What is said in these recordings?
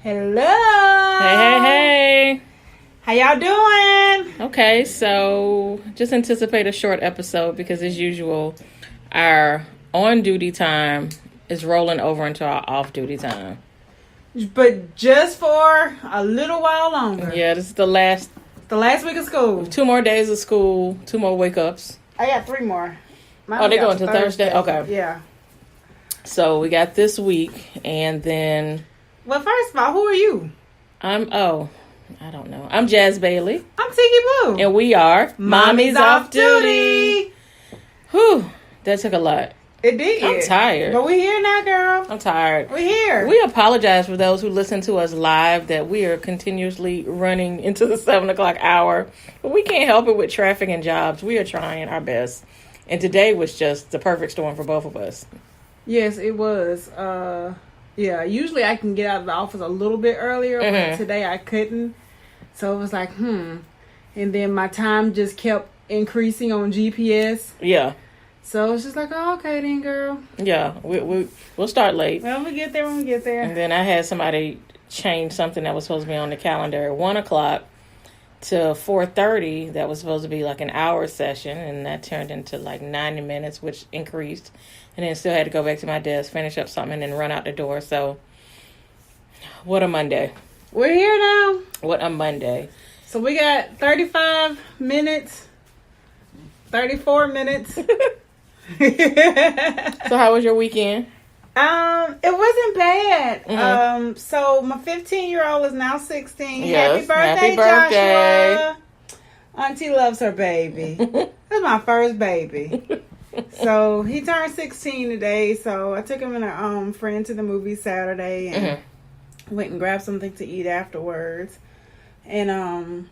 Hello. Hey. How y'all doing? Okay, so just anticipate a short episode because as usual, our on-duty time is rolling over into our off-duty time. But just for a little while longer. Yeah, this is the last week of school. 2 more days of school, 2 more wake-ups. I got 3 more. Mine they go into Thursday? Okay. Yeah. So we got this week, and then... Well, first of all, who are you? I don't know. I'm Jazz Bailey. I'm Tiki Boo. And we are Mommies Off Duty. Whew, that took a lot. It did. I'm tired. But we're here now, girl. I'm tired. We're here. We apologize for those who listen to us live that we are continuously running into the 7 o'clock hour. But we can't help it with traffic and jobs. We are trying our best. And today was just the perfect storm for both of us. Yes, it was. Yeah, usually I can get out of the office a little bit earlier, but today I couldn't. So it was like, And then my time just kept increasing on GPS. Yeah. So it's just like, oh, okay then, girl. Yeah, we'll start late. Well, we get there when we get there. And then I had somebody change something that was supposed to be on the calendar at 1 o'clock to 4:30. That was supposed to be like an hour session, and that turned into like 90 minutes, which increased. And then still had to go back to my desk, finish up something, and then run out the door. So, what a Monday. We're here now. What a Monday. So we got 35 minutes, 34 minutes. So how was your weekend? It wasn't bad. So my 15-year-old is now 16. Yes, Happy birthday, birthday. Joshua. Auntie loves her baby. That's my first baby. So he turned 16 today. So I took him and a friend to the movies Saturday and went and grabbed something to eat afterwards. And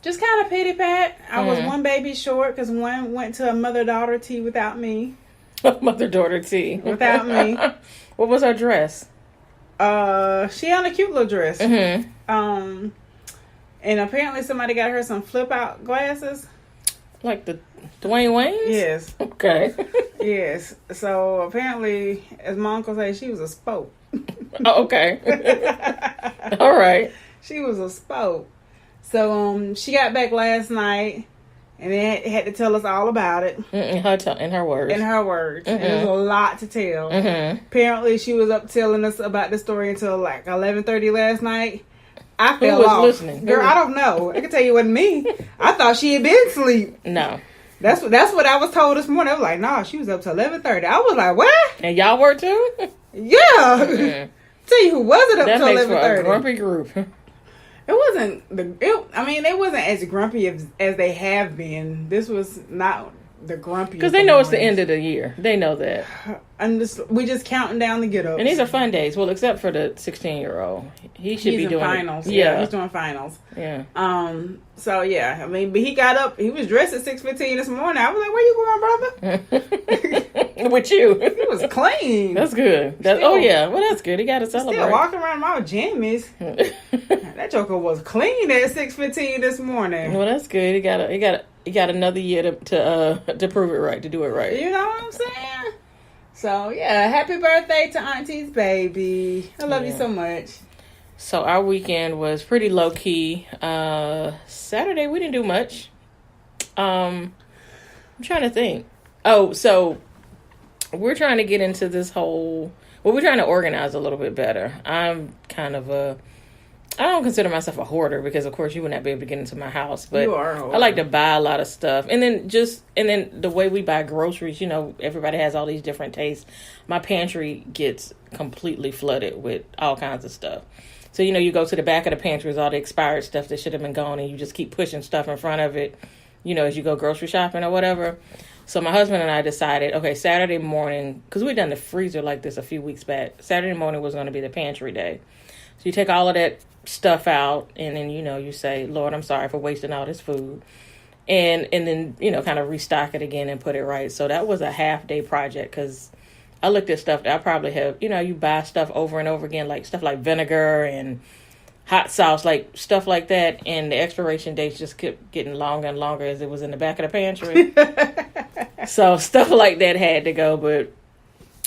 just kind of pity pat. I was one baby short because one went to a mother-daughter tea without me. Mother-daughter tea. Without me. What was her dress? She had a cute little dress. Mm-hmm. And apparently somebody got her some flip-out glasses. Like the Dwayne Waynes? Yes. Okay. Yes. So apparently, as my uncle said, she was a spoke. Oh, okay. All right. She was a spoke. So she got back last night and then had to tell us all about it. In her words. In her words. And there's a lot to tell. Mm-hmm. Apparently, she was up telling us about the story until like 11:30 last night. I fell Who was off. listening? Girl, I don't know. I can tell you it wasn't me. I thought she had been asleep. No. That's what I was told this morning. I was like, nah, she was up till 11:30. I was like, what? And y'all were too? Yeah. Mm-hmm. Tell you who wasn't up that till makes 11:30. for a grumpy group. It wasn't they wasn't as grumpy as they have been. This was not the grumpy. Because they know it's the end of the year. They know that. We just counting down the get ups. And these are fun days. Well, except for the 16-year-old. He's be doing finals. Yeah, he's doing finals. Yeah. So yeah, I mean, but he got up. He was dressed at 6:15 this morning. I was like, "Where you going, brother?" With you. He was clean. That's good. Oh yeah. Well, that's good. He got to celebrate. Still walking around my jammies. That joker was clean at 6:15 this morning. Well, that's good. He got another year to prove it right, to do it right. You know what I'm saying? So yeah, happy birthday to Auntie's baby. I love you so much. So our weekend was pretty low key. Saturday we didn't do much. I'm trying to think. Oh, so we're trying to get into this whole. Well, we're trying to organize a little bit better. I'm kind of I don't consider myself a hoarder because, of course, you would not be able to get into my house. But you are a hoarder. I like to buy a lot of stuff. And then the way we buy groceries, you know, everybody has all these different tastes. My pantry gets completely flooded with all kinds of stuff. So, you know, you go to the back of the pantry with all the expired stuff that should have been gone, and you just keep pushing stuff in front of it, you know, as you go grocery shopping or whatever. So my husband and I decided, okay, Saturday morning, because we'd done the freezer like this a few weeks back, Saturday morning was going to be the pantry day. So you take all of that stuff out, and then, you know, you say, Lord, I'm sorry for wasting all this food. And then, you know, kind of restock it again and put it right. So that was a half-day project because I looked at stuff that I probably have, you know, you buy stuff over and over again, like stuff like vinegar and hot sauce, like stuff like that. And the expiration dates just kept getting longer and longer as it was in the back of the pantry. So stuff like that had to go. But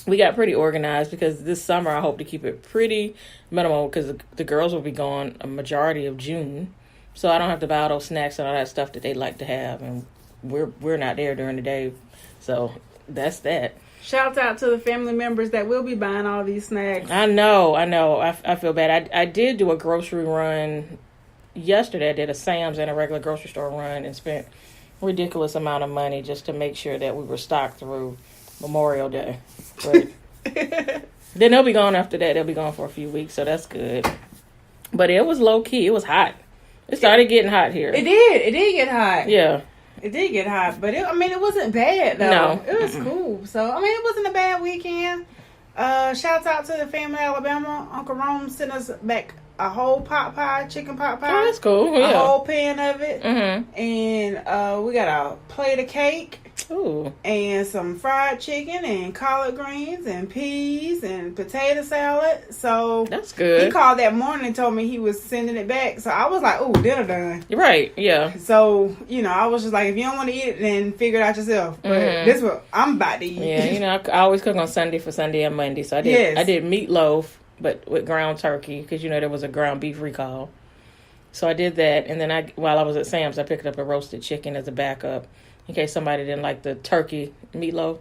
we got pretty organized because this summer I hope to keep it pretty minimal because the girls will be gone a majority of June. So I don't have to buy all those snacks and all that stuff that they like to have. And we're not there during the day. So that's that. Shouts out to the family members that will be buying all these snacks. I know. I feel bad. I did do a grocery run yesterday. I did a Sam's and a regular grocery store run and spent a ridiculous amount of money just to make sure that we were stocked through Memorial Day. But then they'll be gone after that. They'll be gone for a few weeks, so that's good. But it was low key. It was hot. It started getting hot here. It did. It did get hot. Yeah. It did get hot, but it wasn't bad though. No. It was cool. So it wasn't a bad weekend. Shouts out to the family Alabama. Uncle Rome sent us back a whole pot pie, chicken pot pie. Oh, that's cool. Yeah. A whole pan of it. Mm-hmm. And we got a plate of cake. Ooh. And some fried chicken and collard greens and peas and potato salad. So that's good. He called that morning and told me he was sending it back. So I was like, "Ooh, dinner done." Right? Yeah. So I was just like, if you don't want to eat it, then figure it out yourself. But this is what I'm about to eat. Yeah, I always cook on Sunday for Sunday and Monday. So I did. Yes. I did meatloaf, but with ground turkey because there was a ground beef recall. So I did that, and then while I was at Sam's, I picked up a roasted chicken as a backup. In case somebody didn't like the turkey meatloaf.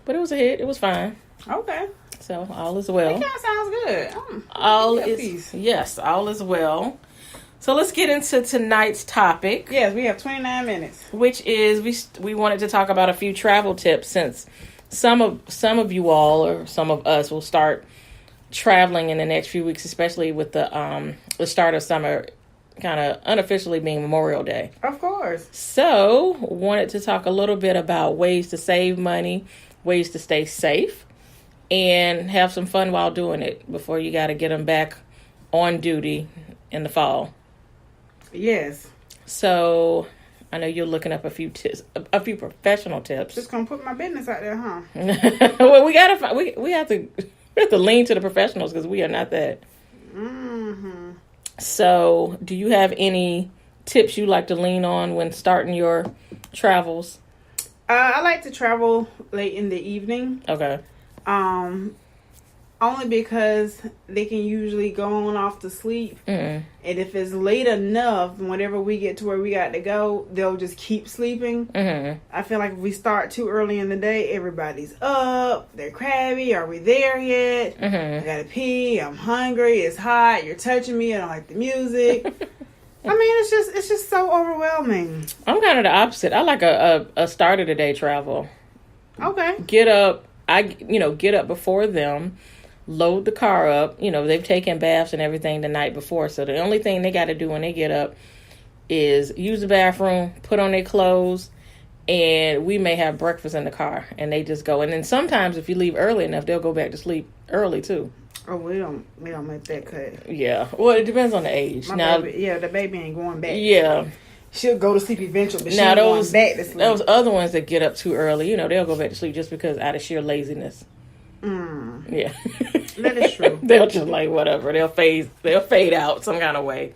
But it was a hit. It was fine. Okay. So, all is well. That kind of sounds good. All is well. So, let's get into tonight's topic. Yes, we have 29 minutes. Which is, we wanted to talk about a few travel tips since some of you all or some of us will start traveling in the next few weeks, especially with the start of summer kind of unofficially being Memorial Day. Of course. So, wanted to talk a little bit about ways to save money, ways to stay safe, and have some fun while doing it before you got to get them back on duty in the fall. Yes. So, I know you're looking up a few tips, a few professional tips. Just gonna put my business out there, huh? Well, we have to lean to the professionals because we are not that. Mm-hmm. So, do you have any tips you like to lean on when starting your travels? I like to travel late in the evening. Okay. Only because they can usually go on off to sleep. Mm-hmm. And if it's late enough, whenever we get to where we got to go, they'll just keep sleeping. Mm-hmm. I feel like if we start too early in the day, everybody's up. They're crabby. Are we there yet? Mm-hmm. I gotta pee. I'm hungry. It's hot. You're touching me. I don't like the music. It's just so overwhelming. I'm kind of the opposite. I like a start of the day travel. Okay. Get up. Get up before them. Load the car up. They've taken baths and everything the night before. So the only thing they got to do when they get up is use the bathroom, put on their clothes, and we may have breakfast in the car. And they just go. And then sometimes if you leave early enough, they'll go back to sleep early too. Oh, we don't make that cut. Yeah. Well, it depends on the age. The baby ain't going back. Yeah. She'll go to sleep eventually, but she's going back to sleep. Those other ones that get up too early, they'll go back to sleep just because out of sheer laziness. Yeah. That is true. They'll just like whatever. They'll fade out some kind of way.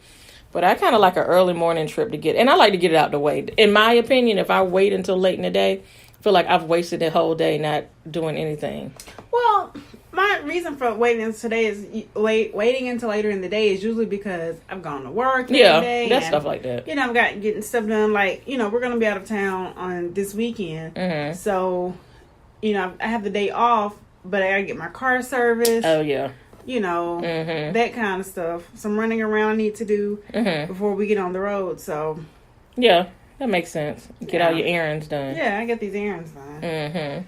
But I kind of like an early morning trip to get, and I like to get it out the way. In my opinion, if I wait until late in the day, I feel like I've wasted the whole day not doing anything. Well, my reason for waiting until later in the day is usually because I've gone to work. That's stuff like that. I've got getting stuff done. Like we're gonna be out of town on this weekend, so I have the day off. But I gotta get my car serviced. Oh, yeah. That kind of stuff. Some running around I need to do before we get on the road. So, yeah, that makes sense. Get all your errands done. Yeah, I get these errands done.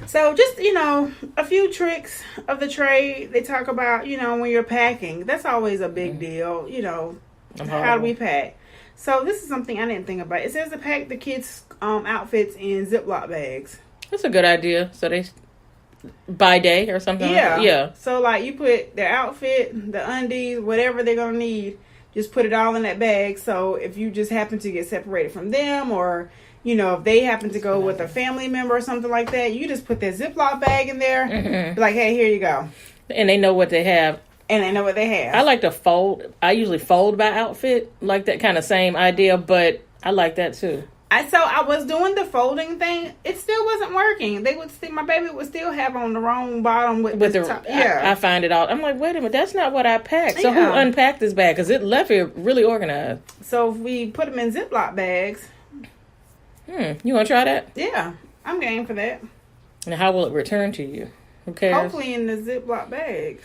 So, just, a few tricks of the trade. They talk about, when you're packing. That's always a big deal. How do we pack? So, this is something I didn't think about. It says to pack the kids' outfits in Ziploc bags. That's a good idea. So, they... by day or something. Yeah. So you put their outfit, the undies, whatever they're gonna need, just put it all in that bag. So if you just happen to get separated from them, or if they happen to go with a family member or something like that, you just put that Ziploc bag in there. Be like, hey, here you go. And they know what they have. I like to fold. I usually fold by outfit, like that kind of same idea, but I like that too. I was doing the folding thing. It still wasn't working. My baby would still have on the wrong bottom with the top. Yeah, I find it all. I'm like, wait a minute, that's not what I packed. So who unpacked this bag? Because it left it really organized. So if we put them in Ziploc bags. You want to try that? Yeah, I'm game for that. And how will it return to you? Who cares? Hopefully in the Ziploc bags.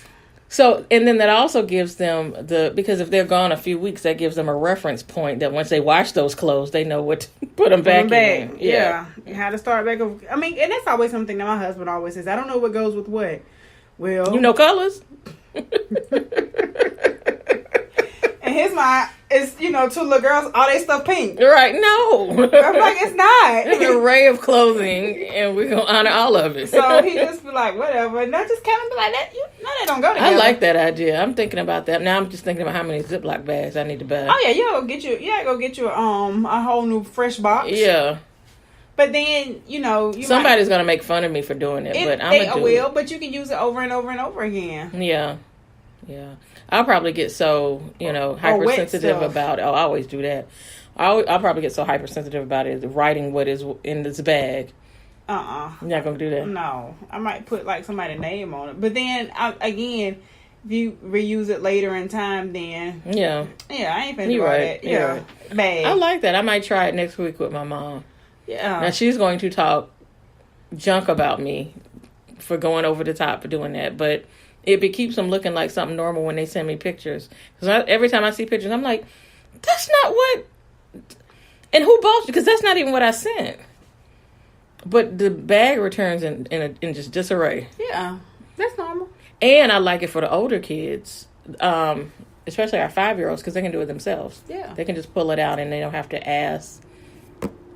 So, and then that also gives them because if they're gone a few weeks, that gives them a reference point that once they wash those clothes, they know what to put them back in. Yeah. How to start back over. I mean, and that's always something that my husband always says. I don't know what goes with what. Well, you know colors. And his mind is, two little girls, all they stuff pink. Right? No. I'm like, it's not. There's an array of clothing, and we're gonna honor all of it. So he just be like, whatever, and I just kind of be like, that. They don't go together. I like that idea. I'm thinking about that now. I'm just thinking about how many Ziploc bags I need to buy. Oh yeah, you go get you a whole new fresh box. Yeah. But then somebody's gonna make fun of me for doing it, but I'm gonna do it. But you can use it over and over and over again. Yeah. I'll probably get so hypersensitive about it. I always do that. I'll probably get so hypersensitive about it, writing what is in this bag. You're not gonna do that? No, I might put like somebody's name on it. But then again, if you reuse it later in time, then I ain't finna do that. Yeah, right. Bag. I like that. I might try it next week with my mom. Yeah. Now she's going to talk junk about me for going over the top for doing that, but it keeps them looking like something normal when they send me pictures. Because every time I see pictures, I'm like, that's not what. And who bought you? Because that's not even what I sent. But the bag returns in just disarray. Yeah, that's normal. And I like it for the older kids, especially our 5-year-olds, because they can do it themselves. Yeah, they can just pull it out and they don't have to ask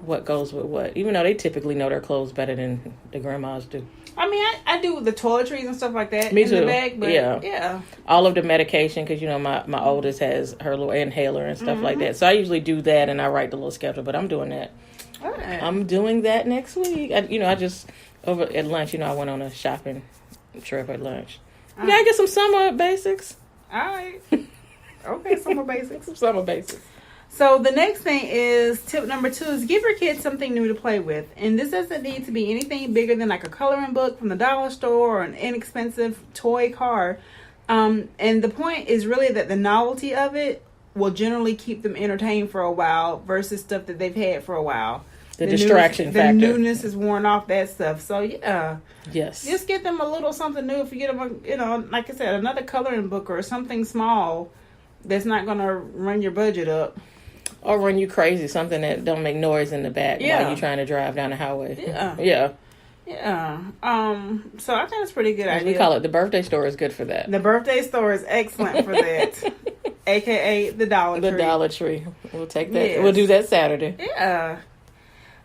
what goes with what, even though they typically know their clothes better than the grandmas do. I mean, I do the toiletries and stuff like that. Me too. In the bag, but yeah. All of the medication, because my oldest has her little inhaler and stuff like that. So I usually do that, and I write the little schedule. But I'm doing that. All right. I'm doing that next week. I just over at lunch. I went on a shopping trip at lunch. You gotta get some summer basics. All right. Okay, summer basics. Some summer basics. So the next thing is tip number 2 is give your kids something new to play with. And this doesn't need to be anything bigger than like a coloring book from the dollar store or an inexpensive toy car. And the point is really that the novelty of it will generally keep them entertained for a while versus stuff that they've had for a while. The distraction factor. The newness is worn off that stuff. So yeah. Yes. Just get them a little something new. If you get them, like I said, another coloring book or something small that's not going to run your budget up. Or run you crazy, something that don't make noise in the back while you're trying to drive down the highway. Yeah. So I think it's pretty good idea. We call it the birthday store is good for that. The birthday store is excellent for that. AKA the Dollar Tree. The Dollar Tree. We'll take that. Yes. We'll do that Saturday. Yeah.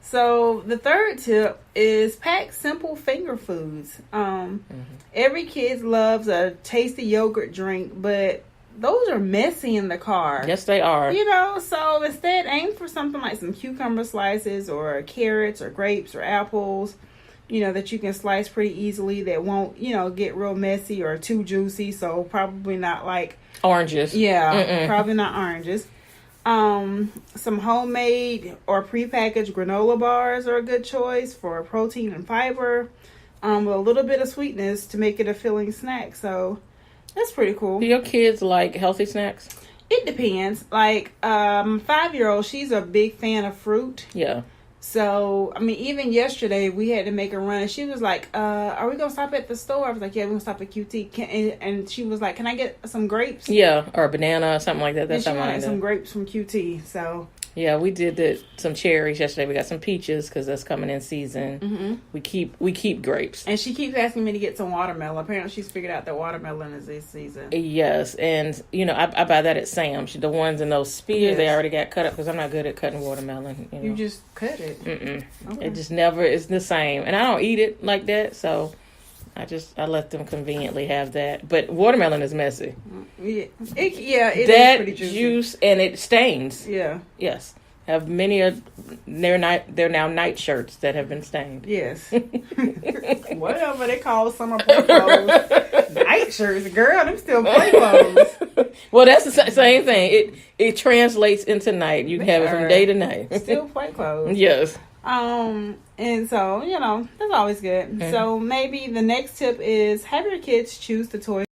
So the third tip is pack simple finger foods. Every kid loves a tasty yogurt drink, but those are messy in the car. Yes, they are. So instead aim for something like some cucumber slices or carrots or grapes or apples, that you can slice pretty easily that won't, get real messy or too juicy. So probably not like oranges. Yeah, probably not oranges. Some homemade or prepackaged granola bars are a good choice for protein and fiber, with a little bit of sweetness to make it a filling snack. So that's pretty cool. Do your kids like healthy snacks? It depends. Like, 5-year-old, she's a big fan of fruit. Yeah. So, I mean, even yesterday, we had to make a run. And she was like, are we going to stop at the store? I was like, yeah, we're going to stop at QT. And she was like, can I get some grapes? Yeah, or a banana or something like that. That's she wanted some grapes from QT, so... Yeah, we did some cherries yesterday. We got some peaches because that's coming in season. Mm-hmm. We keep grapes, and she keeps asking me to get some watermelon. Apparently, she's figured out that watermelon is this season. Yes, and I buy that at Sam's. The ones in those spears, they already got cut up because I'm not good at cutting watermelon. You just cut it. Okay. It just never is the same, and I don't eat it like that, so. I let them conveniently have that. But watermelon is messy. Yeah, it that is pretty juicy. Juice and it stains. Yeah. Yes. Have many of they're now night shirts that have been stained. Yes. Whatever they call summer play clothes. Night shirts, girl, them still play clothes. Well, that's the same thing. It translates into night. You can have it from day to night. Still quite close. Yes. And so, that's always good. So maybe the next tip is have your kids choose the toys